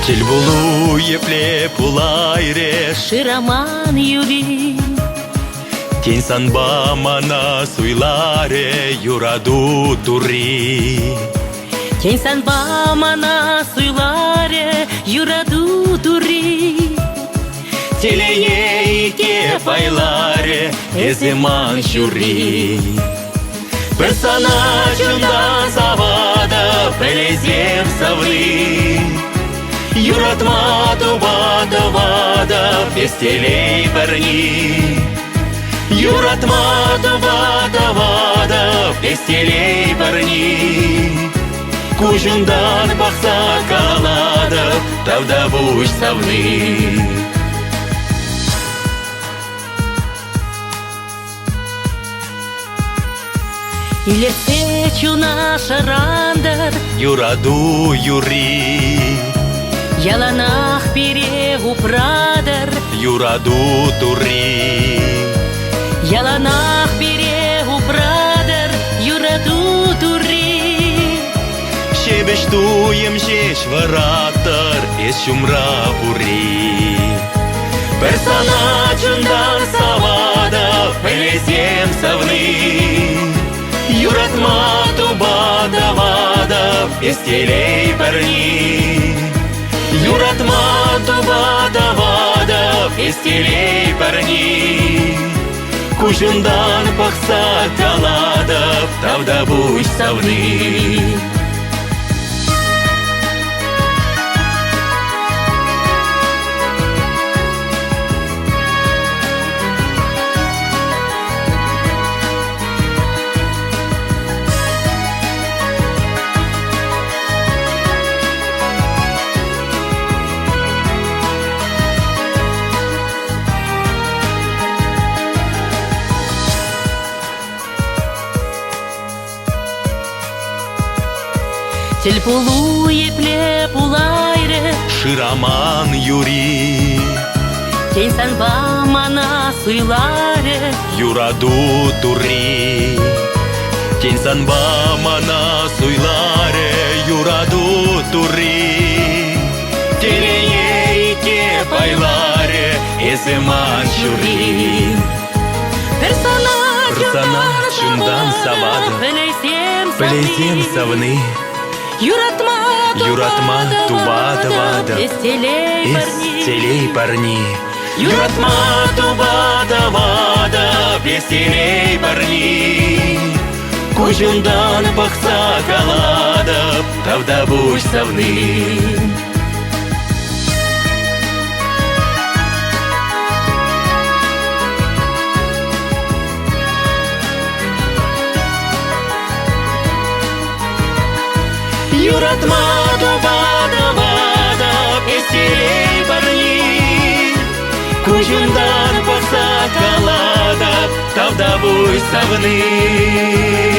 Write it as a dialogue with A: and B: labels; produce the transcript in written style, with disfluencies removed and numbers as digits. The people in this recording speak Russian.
A: Тельбулу епле пулайре
B: Шираман юри,
A: Тень санба мана суйларе юраду тури.
B: тень санба мана суйларе юраду тури.
A: Телее ке байларе эземан шури. Персоначында завада пелезем савли. Юратма тубада пестелей парни. Юратма тубада пестелей парни. Кужундан бақса қалады тавда буш савны.
B: Илесе чуна шарандар,
A: Юраду юри.
B: яланах перегу прадар,
A: Юраду тури.
B: яланах перегу прадар, юраду тури.
A: Шебештуем жеш вараттар эс шумра бури. Персоначундан савада пелезем савны. Юратма тубада пестелей парни. Юратма тубада пестелей парни. Кужундан пақса қалады тавда буш савны.
B: Тельпулу епле пулайре,
A: Шираман юри.
B: тень санба мана суйларе,
A: Юраду тури. Тень санба мана суйларе юраду тури. Телее ке байларе эземан шури.
B: персоначундан
A: савада, Пелезем савны.
B: Юратма
A: тубада
B: пестелей
A: телей парни. Юратма тубада пестелей парни. Кужундан пақса қалады тавда буш савны. Юратма тубада пестелей парни. Кужундан пақса қалады тавда буш савны.